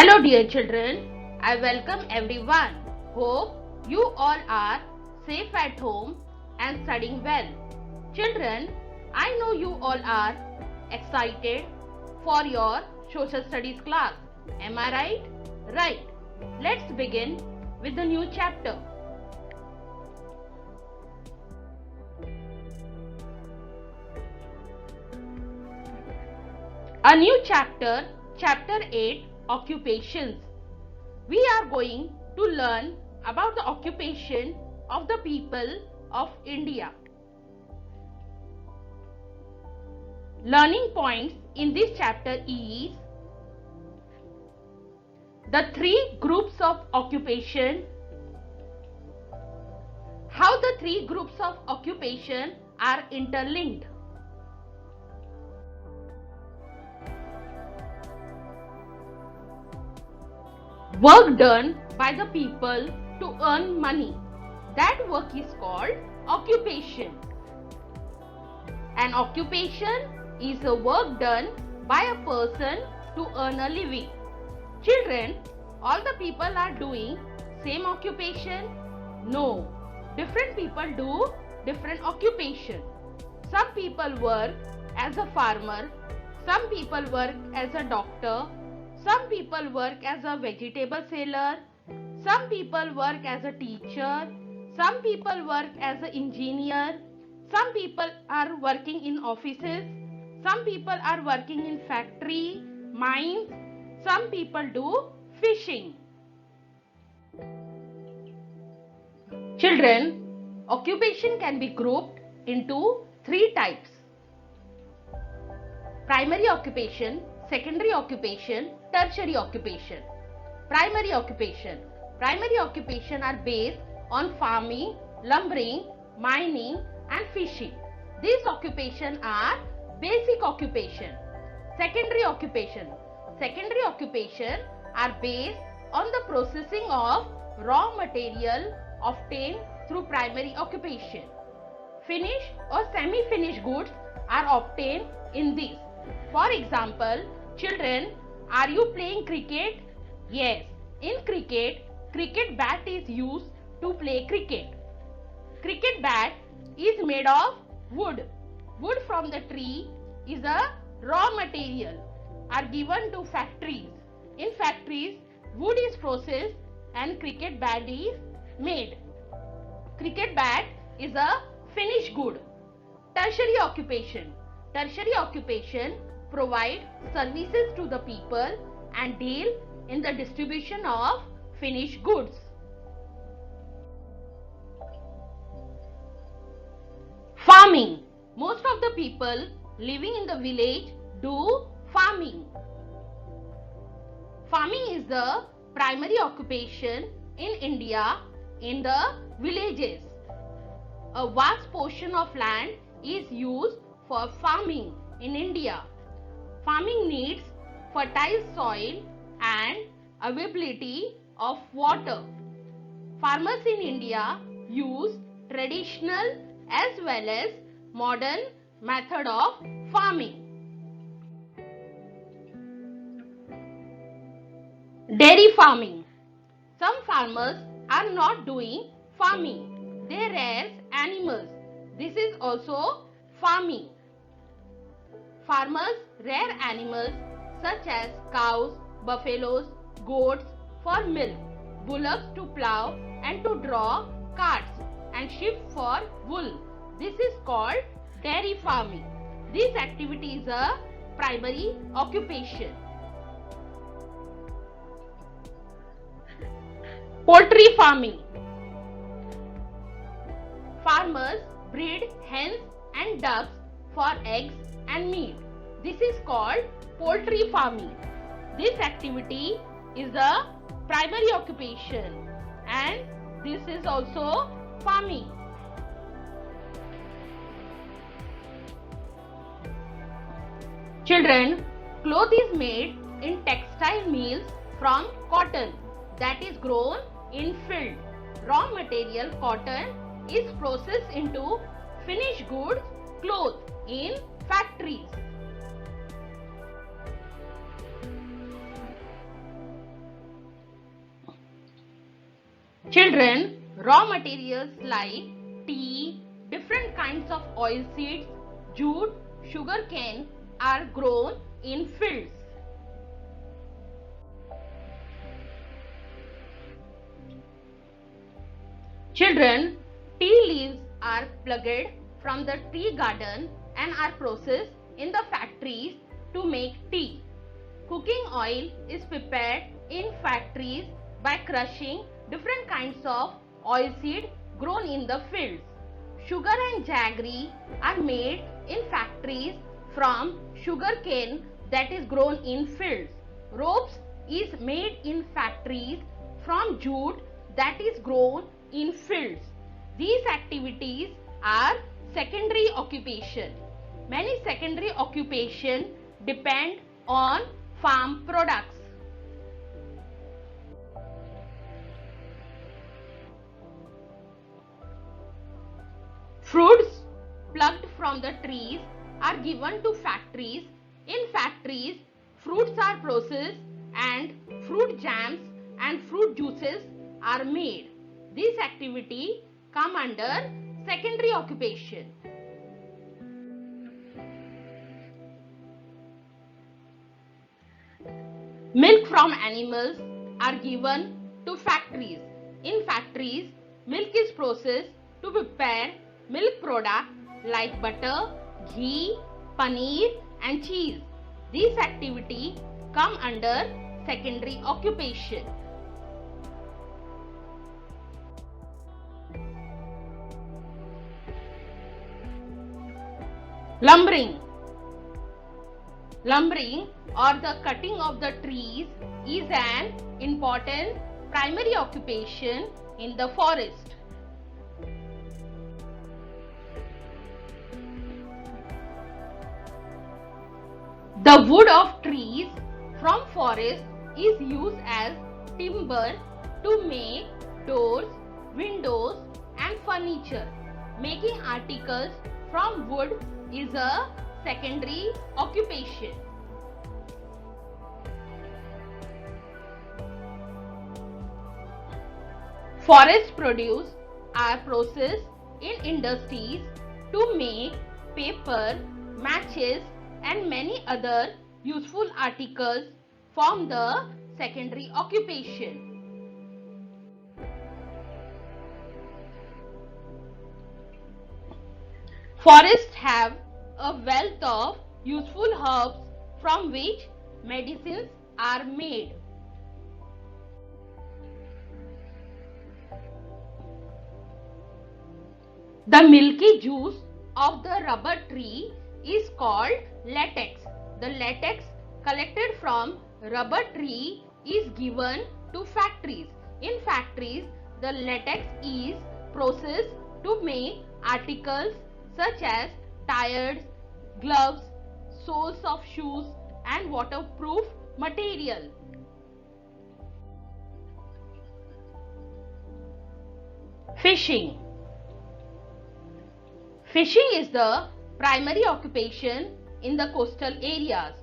Hello dear children, I welcome everyone. Hope you all are safe at home and studying well. Children, I know you all are excited for your social studies class. Am I right? Right. Let's begin with the new chapter. A new chapter, chapter 8, occupations. We are going to learn about the occupation of the people of India. Learning points in this chapter is the three groups of occupation, how the three groups of occupation are interlinked, work done by the people to earn money. That work is called occupation. An occupation is a work done by a person to earn a living. Children, all the people are doing same occupation? No. Different people do different occupation. Some people work as a farmer, some people work as a doctor, some people work as a vegetable seller, some people work as a teacher, some people work as an engineer, some people are working in offices, some people are working in factory, mines, some people do fishing. Children, occupation can be grouped into three types: primary occupation, secondary occupation, tertiary occupation. Primary occupation. Primary occupation are based on farming, lumbering, mining and fishing. These occupations are basic occupation. Secondary occupation. Secondary occupation are based on the processing of raw material obtained through primary occupation. Finished or semi-finished goods are obtained in this. For example, children, are you playing cricket? Yes. In cricket, cricket bat is used to play cricket. Cricket bat is made of wood. Wood from the tree is a raw material are given to factories. In factories, wood is processed and cricket bat is made. Cricket bat is a finished good. Tertiary occupation. Tertiary occupation provide services to the people and deal in the distribution of finished goods. Farming. Most of the people living in the village do farming. Farming is the primary occupation in India in the villages. A vast portion of land is used for farming in India. Farming needs fertile soil and availability of water. Farmers in India use traditional as well as modern method of farming. Dairy farming. Some farmers are not doing farming. They raise animals. This is also farming. Farmers rear animals such as cows, buffaloes, goats for milk, bullocks to plow and to draw carts, and sheep for wool. This is called dairy farming. This activity is a primary occupation. Poultry farming. Farmers breed hens and ducks for eggs and meat. This is called poultry farming. This activity is a primary occupation and this is also farming. Children, cloth is made in textile mills from cotton that is grown in field. Raw material cotton is processed into finished goods cloth in factories. Children, raw materials like tea, different kinds of oil seeds, jute, sugarcane are grown in fields. Children, tea leaves are plucked from the tea garden and are processed in the factories to make tea. Cooking oil is prepared in factories by crushing different kinds of oilseed grown in the fields. Sugar and jaggery are made in factories from sugarcane that is grown in fields. Ropes is made in factories from jute that is grown in fields. These activities are secondary occupation. Many secondary occupations depend on farm products. Fruits plucked from the trees are given to factories. In factories, fruits are processed and fruit jams and fruit juices are made. This activity come under secondary occupation. Milk from animals are given to factories. In factories, milk is processed to prepare milk products like butter, ghee, paneer and cheese. This activity come under secondary occupation. Lumbering. Lumbering or the cutting of the trees is an important primary occupation in the forest. The wood of trees from forest is used as timber to make doors, windows and furniture. Making articles from wood is a secondary occupation. Forest produce are processed in industries to make paper, matches and many other useful articles from the secondary occupation. Forests have a wealth of useful herbs from which medicines are made. The milky juice of the rubber tree is called latex. The latex collected from rubber tree is given to factories. In factories, the latex is processed to make articles such as tires, gloves, soles of shoes and waterproof material. Fishing. Fishing is the primary occupation in the coastal areas.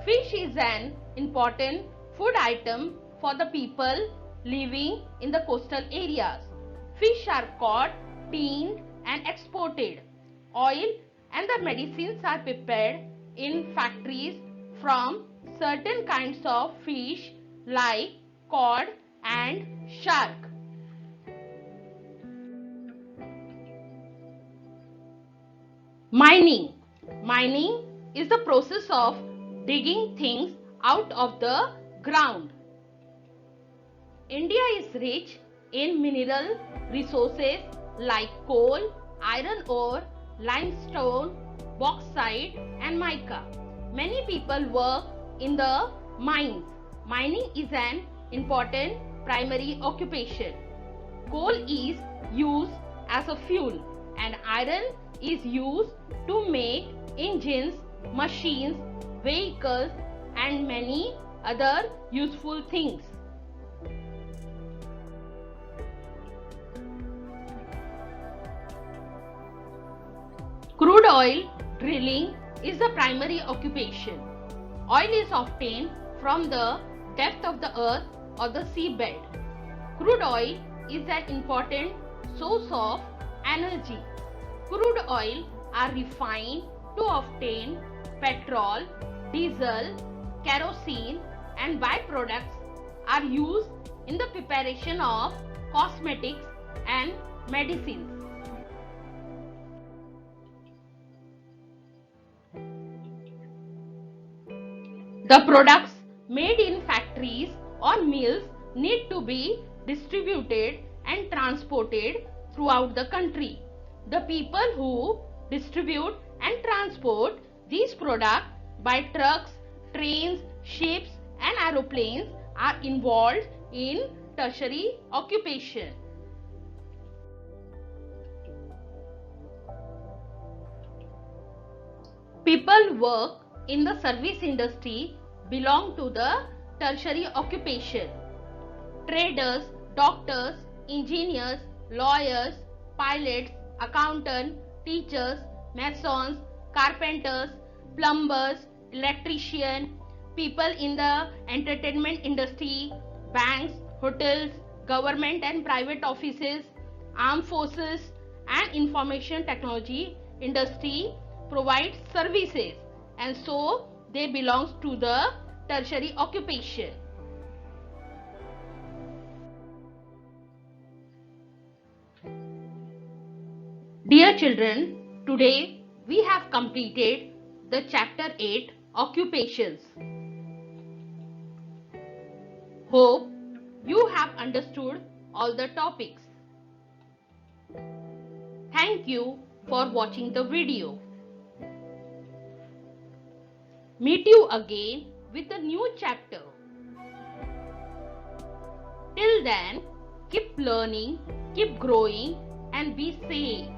Fish is an important food item for the people living in the coastal areas. Fish are caught, tinned and exported. Oil and the medicines are prepared in factories from certain kinds of fish like cod and shark. Mining. Mining is the process of digging things out of the ground. India is rich in mineral resources like coal, iron ore, limestone, bauxite and mica. Many people work in the mines. Mining is an important primary occupation. Coal is used as a fuel and iron is used to make engines, machines, vehicles and many other useful things. Crude oil drilling is the primary occupation. Oil is obtained from the depth of the earth or the seabed. Crude oil is an important source of energy. Crude oil are refined to obtain petrol, diesel, kerosene and byproducts are used in the preparation of cosmetics and medicines. The products made in factories or mills need to be distributed and transported throughout the country. The people who distribute and transport these products by trucks, trains, ships and aeroplanes are involved in tertiary occupation. People work in the service industry belong to the tertiary occupation. Traders, doctors, engineers, lawyers, pilots, accountants, teachers, masons, carpenters, plumbers, electricians, people in the entertainment industry, banks, hotels, government and private offices, armed forces and information technology industry provide services, and so they belong to the tertiary occupation. Dear children, today we have completed the chapter 8 occupations. Hope you have understood all the topics. Thank you for watching the video. Meet you again with a new chapter. Till then, keep learning, keep growing and be safe.